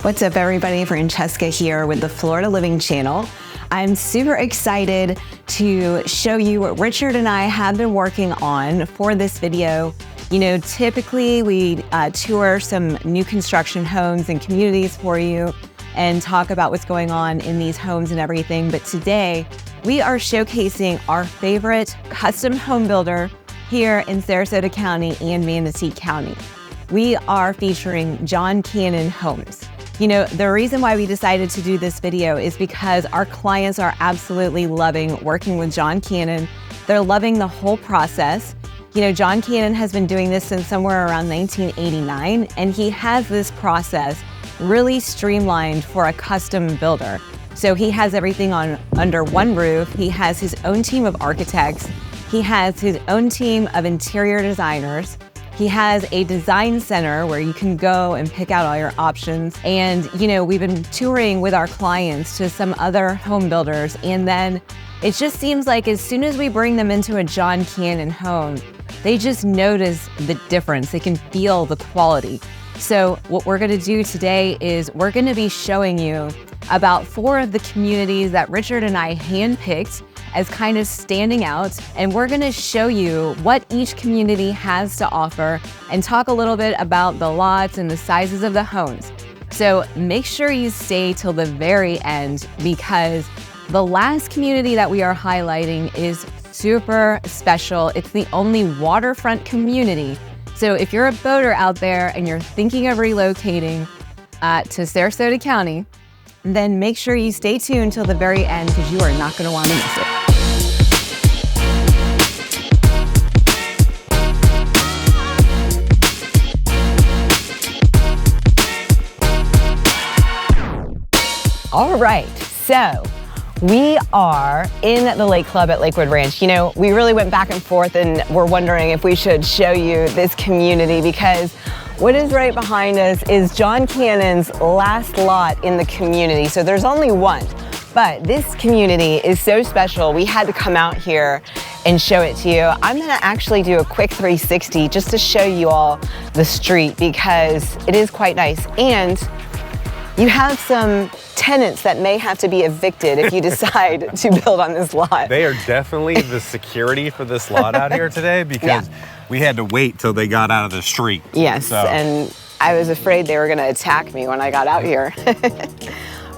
What's up, everybody? Francesca here with the Florida Living Channel. I'm super excited to show you what Richard and I have been working on for this video. You know, typically we tour some new construction homes and communities for you and talk about what's going on in these homes and everything. But today we are showcasing our favorite custom home builder here in Sarasota County and Manatee County. We are featuring John Cannon Homes. You know, the reason why we decided to do this video is because our clients are absolutely loving working with John Cannon. They're loving the whole process. You know, John Cannon has been doing this since somewhere around 1989, and he has this process really streamlined for a custom builder. So he has everything under one roof. He has his own team of architects. He has his own team of interior designers. He has a design center where you can go and pick out all your options. And, you know, we've been touring with our clients to some other home builders. And then it just seems like as soon as we bring them into a John Cannon home, they just notice the difference. They can feel the quality. So what we're gonna do today is we're gonna be showing you about 4 of the communities that Richard and I handpicked as kind of standing out, and we're gonna show you what each community has to offer and talk a little bit about the lots and the sizes of the homes. So make sure you stay till the very end, because the last community that we are highlighting is super special. It's the only waterfront community. So if you're a boater out there and you're thinking of relocating to Sarasota County, then make sure you stay tuned till the very end, because you are not gonna wanna miss it. All right, so we are in the Lake Club at Lakewood Ranch. You know, we really went back and forth and we're wondering if we should show you this community, because what is right behind us is John Cannon's last lot in the community. So there's only one, but this community is so special. We had to come out here and show it to you. I'm gonna actually do a quick 360 just to show you all the street, because it is quite nice. And you have some tenants that may have to be evicted if you decide to build on this lot. They are definitely the security for this lot out here today, because we had to wait till they got out of the street. Yes, and I was afraid they were gonna attack me when I got out here.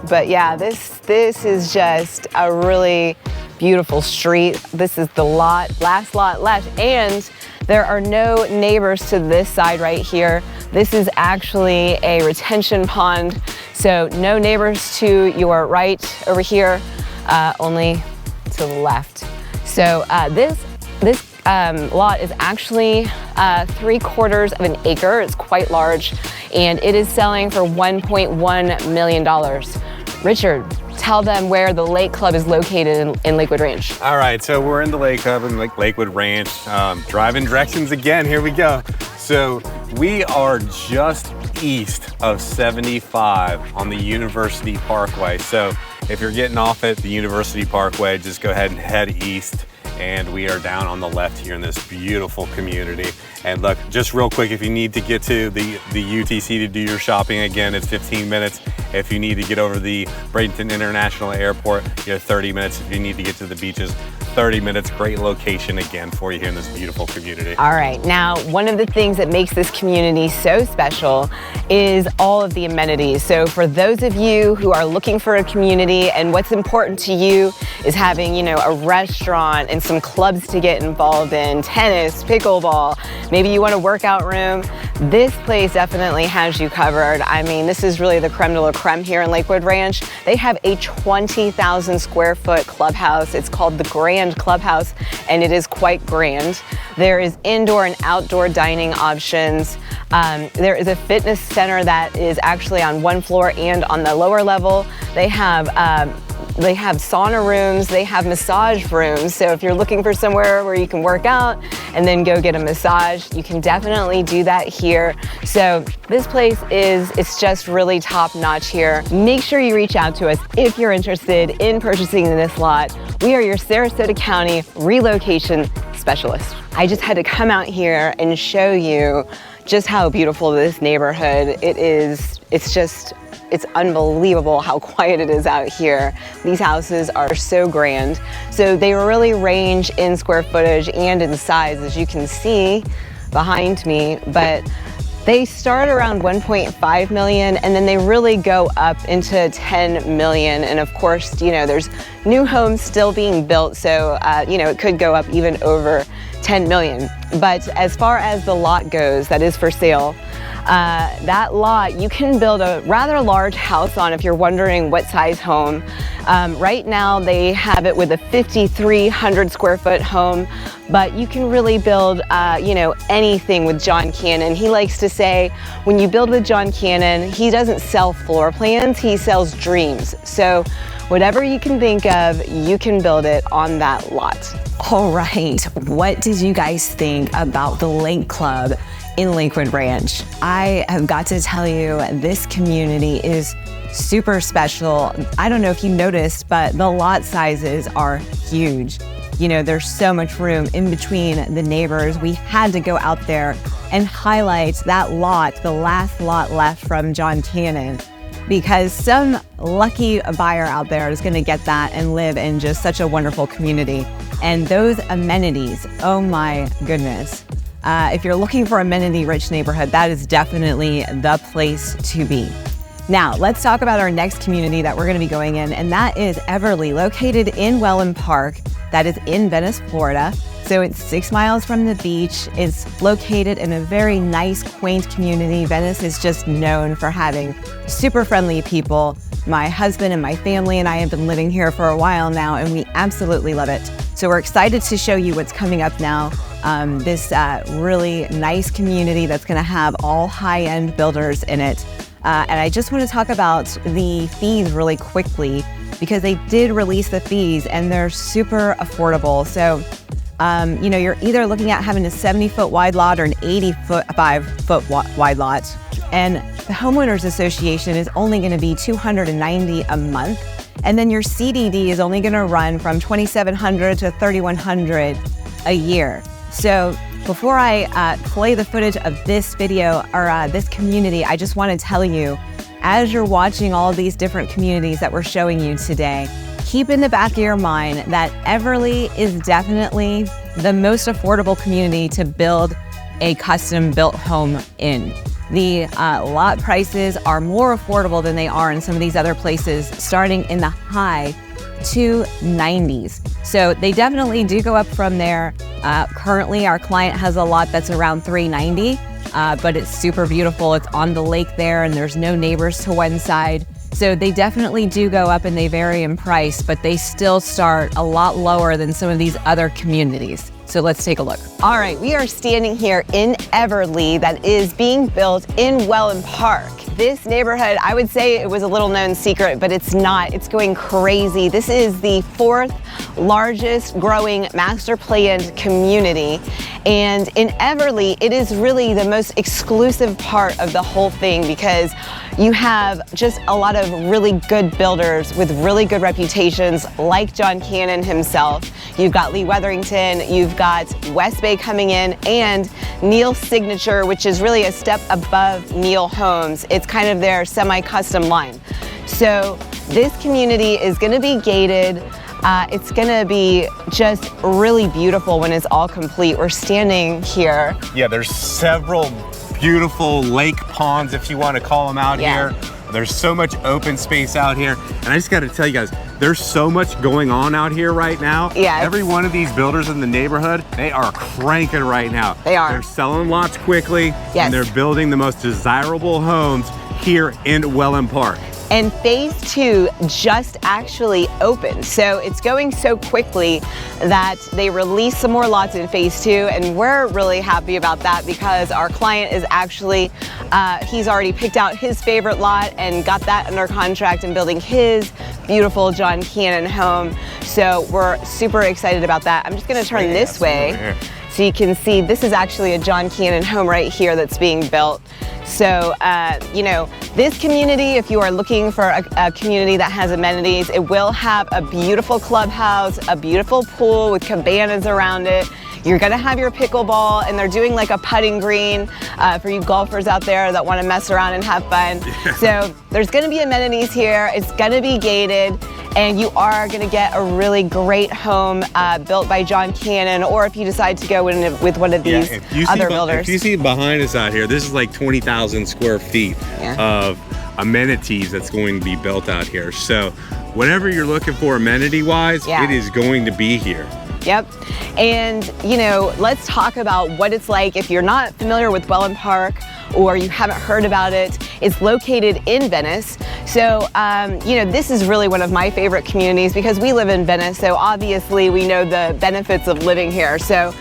But yeah, this is just a really beautiful street. This is the last lot left, and there are no neighbors to this side right here. This is actually a retention pond, so no neighbors to your right over here, only to the left. So this lot is actually 3/4 of an acre. It's quite large, and it is selling for $1.1 million. Richard, tell them where the Lake Club is located in Lakewood Ranch. All right, so we're in the Lake Club in Lakewood Ranch. Driving directions again, here we go. So we are just east of 75 on the University Parkway. So if you're getting off at the University Parkway, just go ahead and head east. And we are down on the left here in this beautiful community. And look, just real quick, if you need to get to the UTC to do your shopping, again, it's 15 minutes. If you need to get over the Bradenton International Airport, you have 30 minutes. If you need to get to the beaches, 30 minutes. Great location again for you here in this beautiful community. All right, now one of the things that makes this community so special is all of the amenities. So for those of you who are looking for a community and what's important to you is having, you know, a restaurant and some clubs to get involved in, tennis, pickleball, maybe you want a workout room, this place definitely has you covered. I mean, this is really the creme de la creme here in Lakewood Ranch. They have a 20,000 square foot clubhouse. It's called the Grand Clubhouse, and it is quite grand. There is indoor and outdoor dining options. There is a fitness center that is actually on one floor, and on the lower level, they have sauna rooms, they have massage rooms. So if you're looking for somewhere where you can work out and then go get a massage, you can definitely do that here. So this place it's just really top notch here. Make sure you reach out to us if you're interested in purchasing this lot. We are your Sarasota County relocation specialist. I just had to come out here and show you just how beautiful this neighborhood it is. It's just It's unbelievable how quiet it is out here. These houses are so grand. So they really range in square footage and in size, as you can see behind me, but they start around 1.5 million and then they really go up into 10 million. And of course, you know, there's new homes still being built, so you know, it could go up even over 10 million. But as far as the lot goes that is for sale, that lot you can build a rather large house on if you're wondering what size home. Right now they have it with a 5,300 square foot home, but you can really build you know, anything with John Cannon. He likes to say when you build with John Cannon, he doesn't sell floor plans, he sells dreams. So whatever you can think of, you can build it on that lot. All right, what did you guys think about the Lake Club in Lakewood Ranch? I have got to tell you, this community is super special. I don't know if you noticed, but the lot sizes are huge. You know, there's so much room in between the neighbors. We had to go out there and highlight that lot, the last lot left from John Cannon, because some lucky buyer out there is going to get that and live in just such a wonderful community. And those amenities, oh my goodness. If you're looking for amenity-rich neighborhood, that is definitely the place to be. Now, let's talk about our next community that we're going to be going in, and that is Everly, located in Wellen Park. That is in Venice, Florida. So it's 6 miles from the beach. It's located in a very nice, quaint community. Venice is just known for having super friendly people. My husband and my family and I have been living here for a while now, and we absolutely love it. So we're excited to show you what's coming up now. This really nice community that's going to have all high-end builders in it. And I just want to talk about the fees really quickly, because they did release the fees and they're super affordable. So, you know, you're either looking at having a 70-foot wide lot or an 85-foot wide lot. And the Homeowners Association is only going to be $290 a month. And then your CDD is only going to run from $2,700 to $3,100 a year. So before I play the footage of this video or this community, I just want to tell you, as you're watching all these different communities that we're showing you today, keep in the back of your mind that Everly is definitely the most affordable community to build a custom built home in. The lot prices are more affordable than they are in some of these other places, starting in the high 290s. So they definitely do go up from there. Currently, our client has a lot that's around 390, but it's super beautiful. It's on the lake there and there's no neighbors to one side. So they definitely do go up and they vary in price, but they still start a lot lower than some of these other communities. So let's take a look. All right, we are standing here in Everly that is being built in Wellen Park. This neighborhood, I would say it was a little known secret, but it's not. It's going crazy. This is the 4th largest growing master planned community. And in Everly, it is really the most exclusive part of the whole thing, because you have just a lot of really good builders with really good reputations, like John Cannon himself. You've got Lee Wetherington, you've got West Bay coming in, and Neil Signature, which is really a step above Neil Homes. It's kind of their semi-custom line. So this community is going to be gated. It's going to be just really beautiful when it's all complete. We're standing here. Yeah, there's several beautiful lake ponds, if you want to call them, out here. There's so much open space out here. And I just got to tell you guys, there's so much going on out here right now. Yeah. Every one of these builders in the neighborhood, they are cranking right now. They are. They're selling lots quickly. Yes. And they're building the most desirable homes here in Wellen Park. And phase 2 just actually opened. So it's going so quickly that they released some more lots in phase 2, and we're really happy about that, because our client is actually, he's already picked out his favorite lot and got that under contract and building his beautiful John Cannon home. So we're super excited about that. I'm just gonna turn this way So you can see this is actually a John Cannon home right here that's being built. So, you know, this community, if you are looking for a community that has amenities, it will have a beautiful clubhouse, a beautiful pool with cabanas around it. You're gonna have your pickleball, and they're doing like a putting green for you golfers out there that wanna mess around and have fun. Yeah. So there's gonna be amenities here. It's gonna be gated, and you are gonna get a really great home built by John Cannon, or if you decide to go in with one of these other builders. If you see behind us out here, this is like 20,000 square feet of amenities that's going to be built out here. So whatever you're looking for amenity-wise, it is going to be here. Yep. And, you know, let's talk about what it's like if you're not familiar with Wellen Park or you haven't heard about it. It's located in Venice. So, you know, this is really one of my favorite communities because we live in Venice. So obviously we know the benefits of living here. So,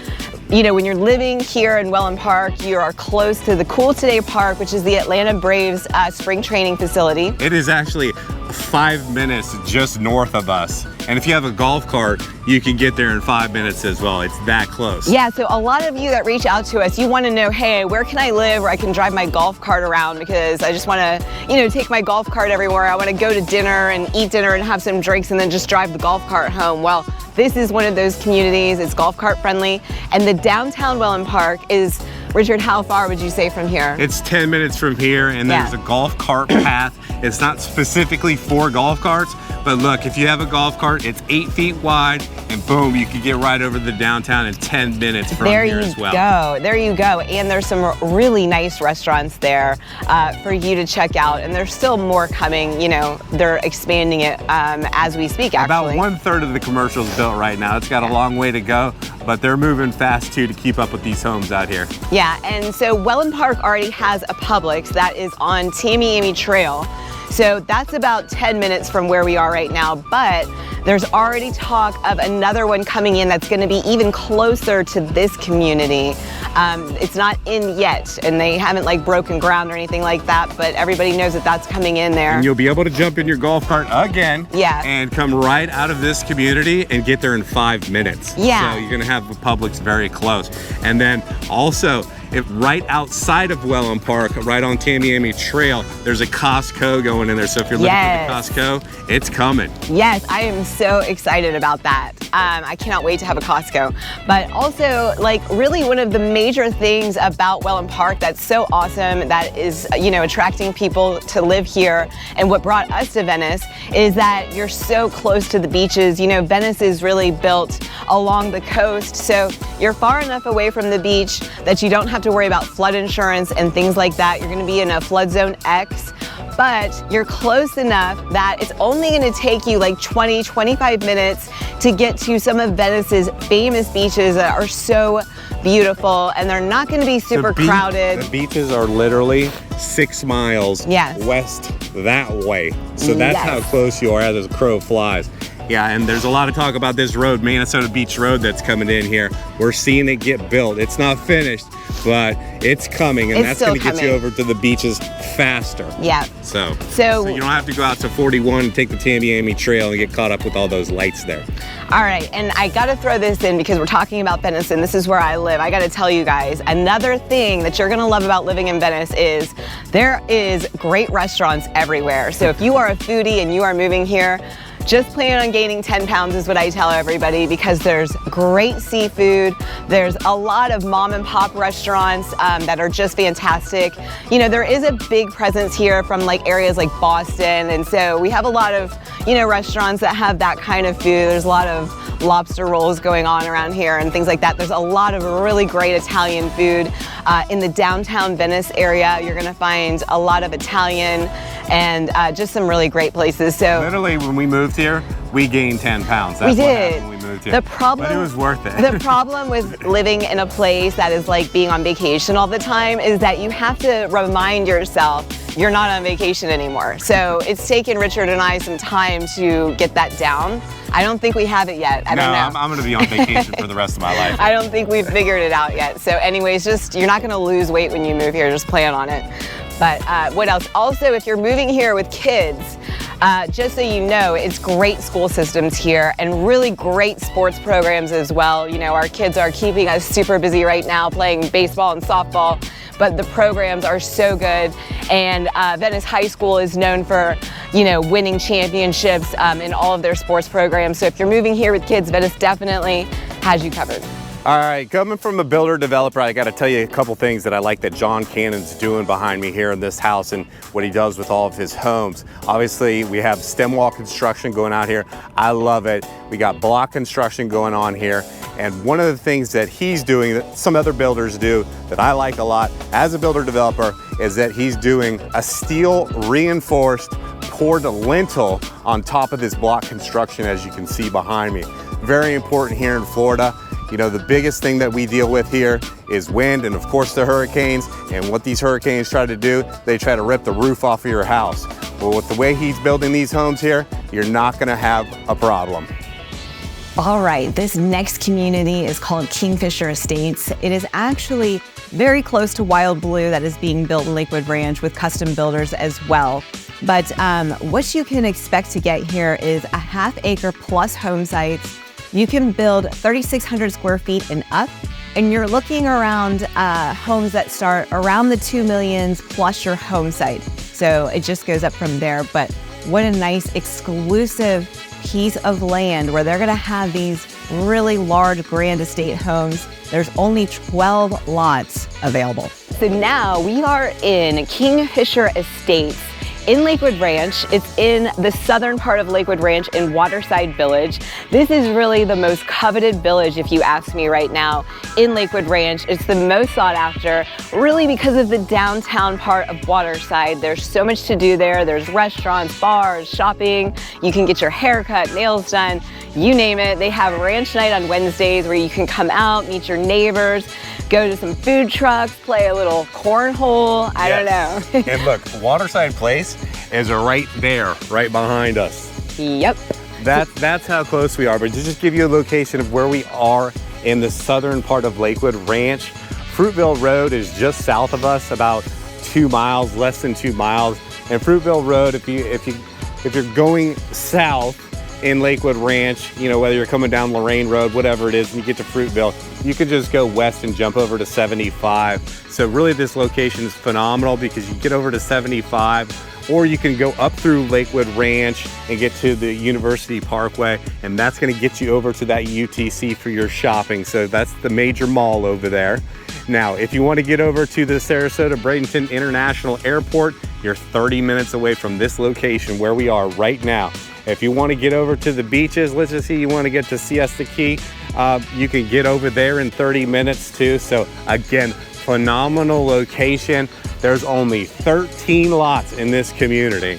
you know, when you're living here in Wellen Park, you are close to the Cool Today Park, which is the Atlanta Braves spring training facility. It is actually 5 minutes just north of us. And if you have a golf cart, you can get there in 5 minutes as well. It's that close. Yeah, so a lot of you that reach out to us, you want to know, hey, where can I live where I can drive my golf cart around, because I just want to, you know, take my golf cart everywhere. I want to go to dinner and eat dinner and have some drinks and then just drive the golf cart home. Well, this is one of those communities. It's golf cart friendly. And the downtown Wellen Park is, Richard, how far would you say from here? It's 10 minutes from here, and there's a golf cart path. It's not specifically for golf carts, but look, if you have a golf cart, it's 8 feet wide, and boom, you can get right over to the downtown in 10 minutes from here as well. There you go. And there's some really nice restaurants there for you to check out, and there's still more coming. You know, they're expanding it as we speak, actually. About 1/3 of the commercial is built right now. It's got a long way to go, but they're moving fast too to keep up with these homes out here. Yeah, and so Wellen Park already has a Publix that is on Tamiami Trail. So that's about 10 minutes from where we are right now, but there's already talk of another one coming in that's gonna be even closer to this community. It's not in yet, and they haven't like broken ground or anything like that, but everybody knows that that's coming in there. And you'll be able to jump in your golf cart again and come right out of this community and get there in 5 minutes. Yeah. So you're gonna have the Publix very close. And then also, right outside of Wellen Park, right on Tamiami Trail, there's a Costco going in there. So if you're looking for the Costco, it's coming. Yes, I am so excited about that. I cannot wait to have a Costco. But also, like, really one of the major things about Wellen Park that's so awesome, that is, you know, attracting people to live here, and what brought us to Venice, is that you're so close to the beaches. You know, Venice is really built along the coast, so you're far enough away from the beach that you don't have to worry about flood insurance and things like that. You're gonna be in a flood zone X, but you're close enough that it's only gonna take you like 20-25 minutes to get to some of Venice's famous beaches that are so beautiful, and they're not gonna be super crowded. The beaches are literally 6 miles west that way. So that's how close you are as a crow flies. Yeah, and there's a lot of talk about this road, Minnesota Beach Road, that's coming in here. We're seeing it get built. It's not finished, but it's coming, and that's gonna get you over to the beaches faster. Yeah. So you don't have to go out to 41 and take the Tamiami Trail and get caught up with all those lights there. All right, and I gotta throw this in because we're talking about Venice and this is where I live. I gotta tell you guys, another thing that you're gonna love about living in Venice is there is great restaurants everywhere. So if you are a foodie and you are moving here, just plan on gaining 10 pounds is what I tell everybody, because there's great seafood. There's a lot of mom and pop restaurants that are just fantastic. You know, there is a big presence here from like areas like Boston. And so we have a lot of, you know, restaurants that have that kind of food. There's a lot of lobster rolls going on around here and things like that. There's a lot of really great Italian food. In the downtown Venice area, you're gonna find a lot of Italian and just some really great places. So literally when we moved here, we gained 10 pounds. That's we did. What happened when we moved here. The problem, but it was worth it. The problem with living in a place that is like being on vacation all the time is that you have to remind yourself you're not on vacation anymore. So it's taken Richard and I some time to get that down. I don't think we have it yet. I don't know. I'm gonna be on vacation for the rest of my life. I don't think we've figured it out yet. So anyways, just, you're not gonna lose weight when you move here, just plan on it. But what else? Also, if you're moving here with kids, just so you know, it's great school systems here and really great sports programs as well. You know, our kids are keeping us super busy right now playing baseball and softball, but the programs are so good. And Venice High School is known for, you know, winning championships in all of their sports programs. So if you're moving here with kids, Venice definitely has you covered. All right, coming from a builder developer, I got to tell you a couple things that I like that John Cannon's doing behind me here in this house and what he does with all of his homes. Obviously, we have stem wall construction going out here. I love it. We got block construction going on here. And one of the things that he's doing that some other builders do that I like a lot as a builder developer is that he's doing a steel reinforced poured lintel on top of this block construction, as you can see behind me. Very important here in Florida. You know, the biggest thing that we deal with here is wind and of course the hurricanes. And what these hurricanes try to do, they try to rip the roof off of your house. Well, with the way he's building these homes here, you're not gonna have a problem. All right, this next community is called KingFisher Estates. It is actually very close to Wild Blue that is being built in Lakewood Ranch with custom builders as well. But what you can expect to get here is a half-acre plus home sites. You can build 3,600 square feet and up, and you're looking around homes that start around the 2 millions plus your home site. So it just goes up from there. But what a nice exclusive piece of land where they're gonna have these really large grand estate homes. There's only 12 lots available. So now we are in KingFisher Estates in Lakewood Ranch. It's in the southern part of Lakewood Ranch in Waterside Village. This is really the most coveted village, if you ask me right now, in Lakewood Ranch. It's the most sought after, really because of the downtown part of Waterside. There's so much to do there. There's restaurants, bars, shopping. You can get your hair cut, nails done, you name it. They have ranch night on Wednesdays where you can come out, meet your neighbors, go to some food trucks, play a little cornhole. I don't know. And look, Waterside Place is right there, right behind us. Yep. That's how close we are. But to just give you a location of where we are in the southern part of Lakewood Ranch, Fruitville Road is just south of us, about 2 miles, less than 2 miles. And Fruitville Road, if you're going south in Lakewood Ranch, you know, whether you're coming down Lorraine Road, whatever it is, and you get to Fruitville, you can just go west and jump over to 75. So really this location is phenomenal because you get over to 75, or you can go up through Lakewood Ranch and get to the University Parkway, and that's gonna get you over to that UTC for your shopping. So that's the major mall over there. Now, if you want to get over to the Sarasota Bradenton International Airport, you're 30 minutes away from this location where we are right now. If you want to get over to the beaches, let's just say you want to get to Siesta Key, you can get over there in 30 minutes too. So again, phenomenal location. There's only 13 lots in this community.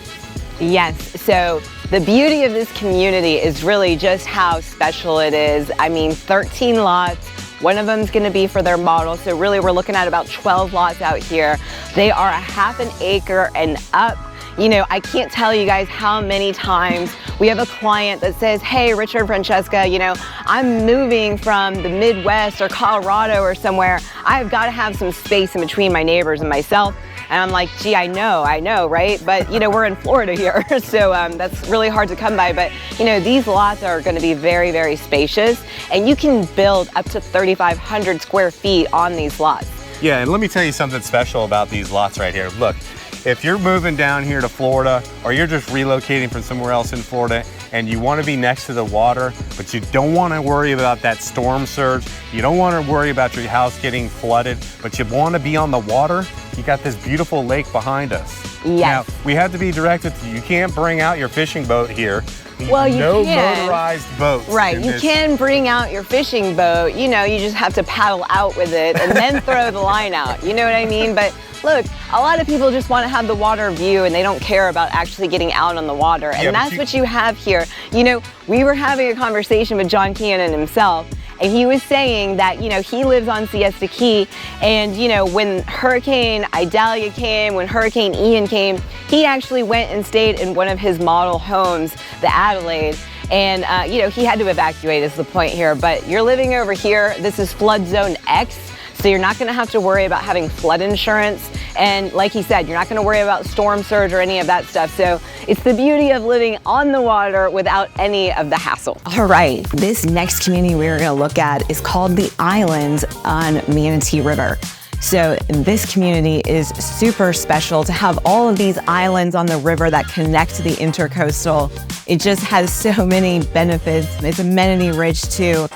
Yes, so the beauty of this community is really just how special it is. I mean, 13 lots. One of them is going to be for their model. So really we're looking at about 12 lots out here. They are a half an acre and up. You know, I can't tell you guys how many times we have a client that says, hey, Richard, Francesca, you know, I'm moving from the Midwest or Colorado or somewhere. I've got to have some space in between my neighbors and myself. And I'm like, gee, I know, right? But, you know, we're in Florida here, so that's really hard to come by. But, you know, these lots are going to be very, very spacious, and you can build up to 3,500 square feet on these lots. Yeah, and let me tell you something special about these lots right here. Look, if you're moving down here to Florida, or you're just relocating from somewhere else in Florida, and you want to be next to the water, but you don't want to worry about that storm surge, you don't want to worry about your house getting flooded, but you want to be on the water, you got this beautiful lake behind us. Yes. Now, we have to be directed to you can't bring out your fishing boat here. Well, you no can. motorized boats. Right, you can bring out your fishing boat, you know, you just have to paddle out with it and then throw the line out, you know what I mean? But look, a lot of people just want to have the water view and they don't care about actually getting out on the water. And that's what you have here. You know, we were having a conversation with John Cannon himself, and he was saying that, you know, he lives on Siesta Key, and, you know, when Hurricane Idalia came, when Hurricane Ian came, he actually went and stayed in one of his model homes, the Adelaide. And, you know, he had to evacuate is the point here. But you're living over here. This is flood zone X. So you're not going to have to worry about having flood insurance. And like he said, you're not gonna worry about storm surge or any of that stuff. So it's the beauty of living on the water without any of the hassle. All right, this next community we're gonna look at is called the Islands on Manatee River. So this community is super special to have all of these islands on the river that connect to the intercoastal. It just has so many benefits. It's amenity rich too.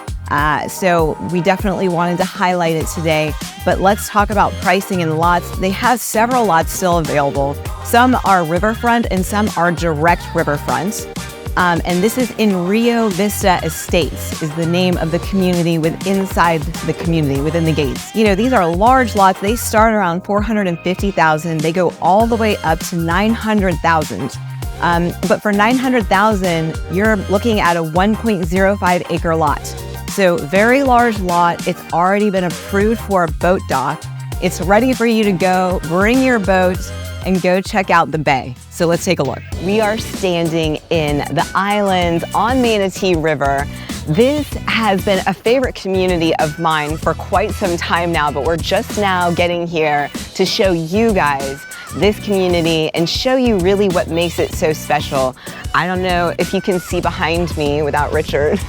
So we definitely wanted to highlight it today, but let's talk about pricing and lots. They have several lots still available. Some are riverfront and some are direct riverfront. And this is in Rio Vista Estates is the name of the community inside the community, within the gates. You know, these are large lots. They start around 450,000. They go all the way up to 900,000. But for 900,000, you're looking at a 1.05 acre lot. So very large lot. It's already been approved for a boat dock. It's ready for you to go, bring your boat, and go check out the bay. So let's take a look. We are standing in the Islands on Manatee River. This has been a favorite community of mine for quite some time now, but we're just now getting here to show you guys this community and show you really what makes it so special. I don't know if you can see behind me without Richard,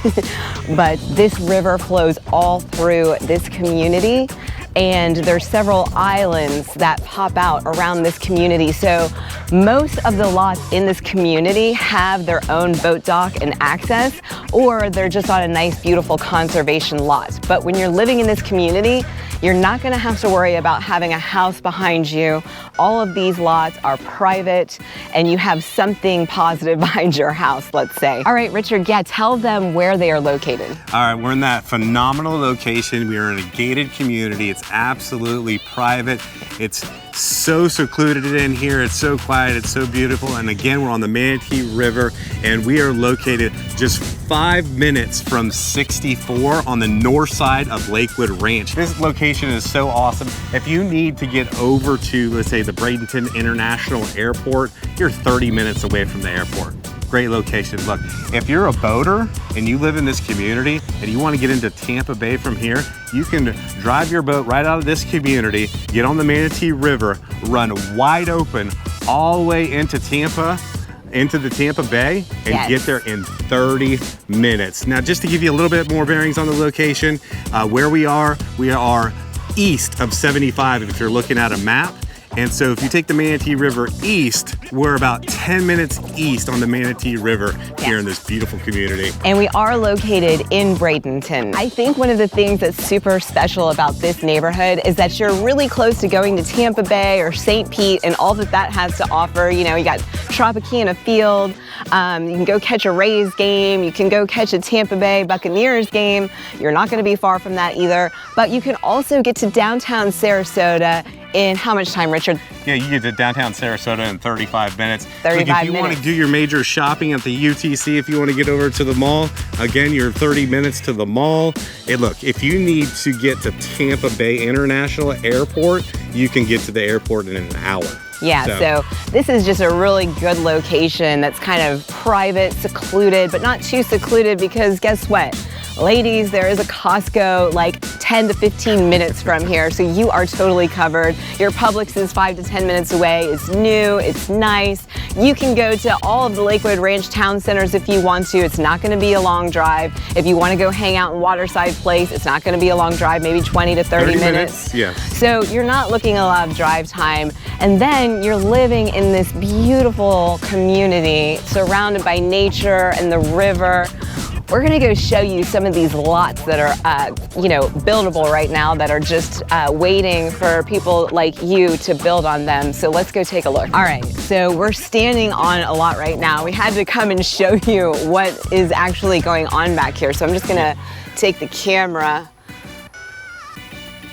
but this river flows all through this community. And there's several islands that pop out around this community. So most of the lots in this community have their own boat dock and access, or they're just on a nice, beautiful conservation lot. But when you're living in this community, you're not gonna have to worry about having a house behind you. All of these lots are private and you have something positive behind your house, let's say. All right, Richard, yeah, tell them where they are located. All right, we're in that phenomenal location. We are in a gated community. It's absolutely private. It's so secluded in here. It's so quiet. It's so beautiful. And again, we're on the Manatee River and we are located just 5 minutes from 64 on the north side of Lakewood Ranch. This location is so awesome. If you need to get over to, let's say, the Bradenton International Airport, you're 30 minutes away from the airport. Great location. Look, if you're a boater and you live in this community and you want to get into Tampa Bay from here, you can drive your boat right out of this community, get on the Manatee River, run wide open all the way into Tampa, into the Tampa Bay, and get there in 30 minutes. Now, just to give you a little bit more bearings on the location, where we are east of 75 if you're looking at a map. And so if you take the Manatee River east, we're about 10 minutes east on the Manatee River here in this beautiful community. And we are located in Bradenton. I think one of the things that's super special about this neighborhood is that you're really close to going to Tampa Bay or St. Pete and all that that has to offer. You know, you got Tropicana Field, you can go catch a Rays game, you can go catch a Tampa Bay Buccaneers game. You're not gonna be far from that either. But you can also get to downtown Sarasota in how much time, Richard? Yeah, you get to downtown Sarasota in 35 minutes. 35 minutes. If you want minutes. to do your major shopping at the UTC, if you want to get over to the mall, again, you're 30 minutes to the mall. Hey, look, if you need to get to Tampa Bay International Airport, you can get to the airport in an hour. Yeah, so this is just a really good location that's kind of private, secluded, but not too secluded because guess what? Ladies, there is a Costco like 10 to 15 minutes from here, so you are totally covered. Your Publix is 5 to 10 minutes away. It's new, it's nice. You can go to all of the Lakewood Ranch town centers if you want to. It's not gonna be a long drive. If you wanna go hang out in Waterside Place, it's not gonna be a long drive, maybe 20 to 30 minutes. Yeah. So you're not looking at a lot of drive time. And then you're living in this beautiful community surrounded by nature and the river. We're gonna go show you some of these lots that are, buildable right now that are just waiting for people like you to build on them. So let's go take a look. All right, so we're standing on a lot right now. We had to come and show you what is actually going on back here. So I'm just gonna take the camera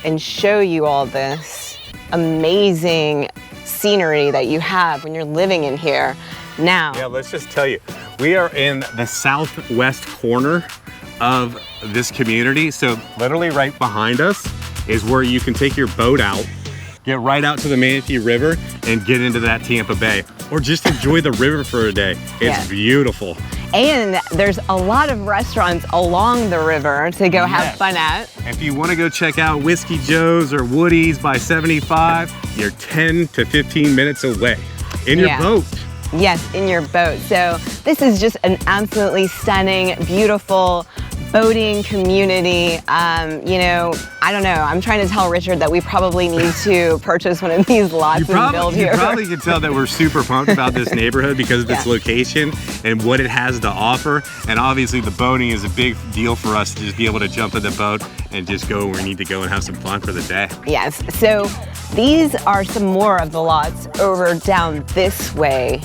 and show you all this amazing scenery that you have when you're living in here. Now, yeah, let's just tell you, we are in the southwest corner of this community. So literally right behind us is where you can take your boat out, get right out to the Manatee River and get into that Tampa Bay, or just enjoy the river for a day. It's beautiful. And there's a lot of restaurants along the river to go have fun at. If you want to go check out Whiskey Joe's or Woody's by 75, you're 10 to 15 minutes away in your boat. Yes, in your boat. So this is just an absolutely stunning, beautiful boating community. You know, I don't know. I'm trying to tell Richard that we probably need to purchase one of these lots and build here. You probably can tell that we're super pumped about this neighborhood because of its location and what it has to offer. And obviously the boating is a big deal for us to just be able to jump in the boat and just go where we need to go and have some fun for the day. Yes. So these are some more of the lots over down this way.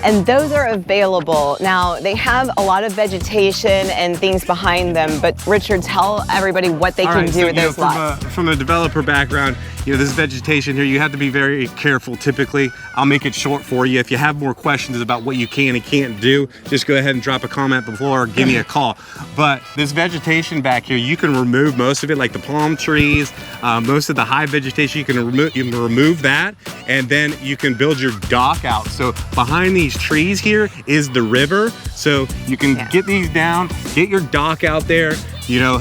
And those are available. Now, they have a lot of vegetation and things behind them, but Richard, tell everybody what they can do with those lots. From a developer background, you know, this vegetation here, you have to be very careful typically. I'll make it short for you. If you have more questions about what you can and can't do, just go ahead and drop a comment below or give me a call. But this vegetation back here, you can remove most of it, like the palm trees, most of the high vegetation, you can remove that, and then you can build your dock out. So behind these trees here is the river. So you can get these down, get your dock out there. You know,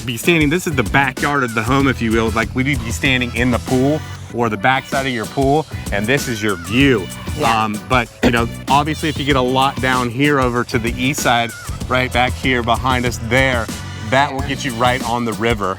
be standing, this is the backyard of the home, if you will, like we'd be standing in the pool or the backside of your pool, and this is your view. But, you know, obviously if you get a lot down here over to the east side, right back here behind us there, that will get you right on the river.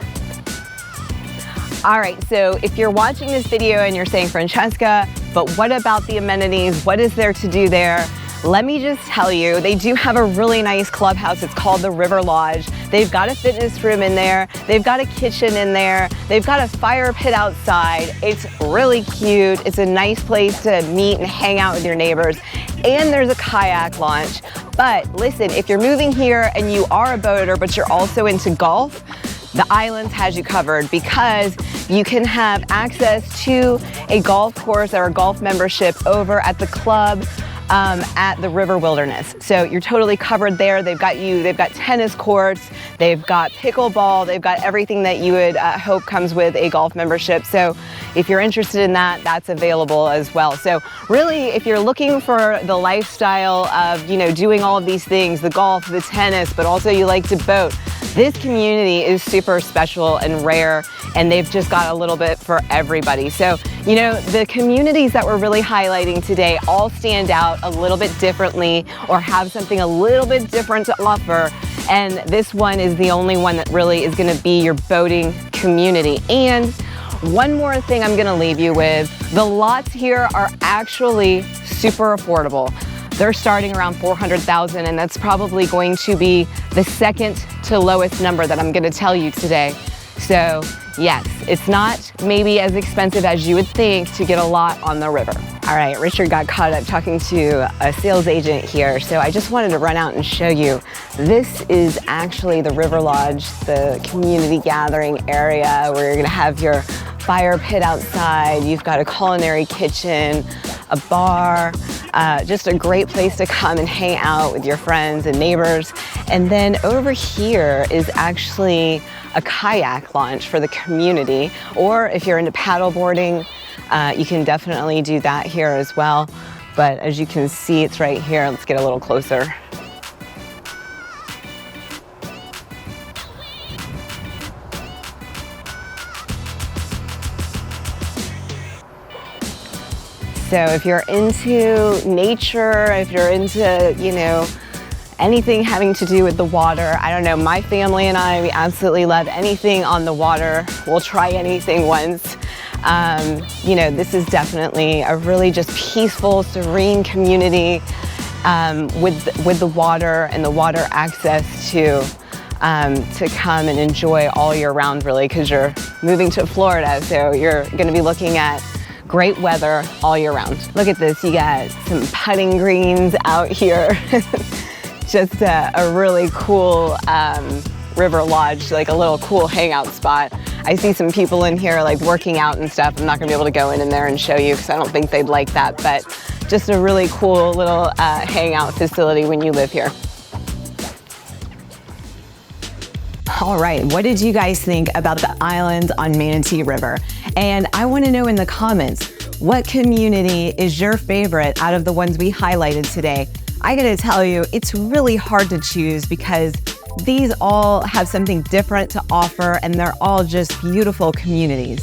All right, so if you're watching this video and you're saying, Francesca, but what about the amenities? What is there to do there? Let me just tell you, they do have a really nice clubhouse. It's called the River Lodge. They've got a fitness room in there. They've got a kitchen in there. They've got a fire pit outside. It's really cute. It's a nice place to meet and hang out with your neighbors. And there's a kayak launch. But listen, if you're moving here and you are a boater, but you're also into golf, the Islands has you covered because you can have access to a golf course or a golf membership over at the club at the River Wilderness. So you're totally covered there. They've got tennis courts, they've got pickleball, they've got everything that you would hope comes with a golf membership. So if you're interested in that, that's available as well. So really, if you're looking for the lifestyle of, you know, doing all of these things, the golf, the tennis, but also you like to boat, this community is super special and rare, and they've just got a little bit for everybody. So, you know, the communities that we're really highlighting today all stand out a little bit differently or have something a little bit different to offer. And this one is the only one that really is gonna be your boating community. And one more thing I'm gonna leave you with, the lots here are actually super affordable. They're starting around 400,000, and that's probably going to be the second to lowest number that I'm gonna tell you today. So yes, it's not maybe as expensive as you would think to get a lot on the river. All right, Richard got caught up talking to a sales agent here, so I just wanted to run out and show you. This is actually the River Lodge, the community gathering area where you're gonna have your fire pit outside. You've got a culinary kitchen, a bar, just a great place to come and hang out with your friends and neighbors. And then over here is actually a kayak launch for the community, or if you're into paddle boarding, you can definitely do that here as well. But as you can see, it's right here. Let's get a little closer. So if you're into nature, if you're into, you know, anything having to do with the water, I don't know, my family and I, we absolutely love anything on the water. We'll try anything once. You know, this is definitely a really just peaceful, serene community with the water and the water access to come and enjoy all year round, really, because you're moving to Florida, so you're going to be looking at great weather all year round. Look at this, you got some putting greens out here. Just a really cool river lodge, like a little cool hangout spot. I see some people in here like working out and stuff. I'm not gonna be able to go in there and show you because I don't think they'd like that, but just a really cool little hangout facility when you live here. All right, what did you guys think about the islands on Manatee River? And I want to know in the comments, what community is your favorite out of the ones we highlighted today? I gotta tell you, it's really hard to choose because these all have something different to offer and they're all just beautiful communities.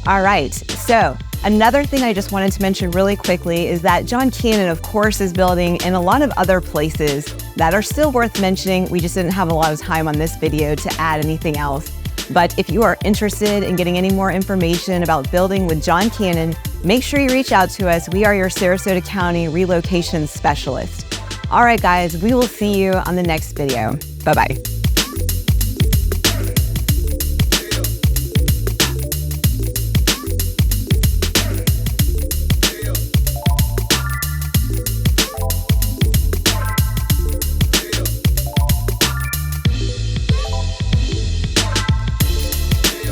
All right, so another thing I just wanted to mention really quickly is that John Cannon, of course, is building in a lot of other places that are still worth mentioning. We just didn't have a lot of time on this video to add anything else. But if you are interested in getting any more information about building with John Cannon, make sure you reach out to us. We are your Sarasota County relocation specialist. All right, guys, we will see you on the next video. Bye-bye.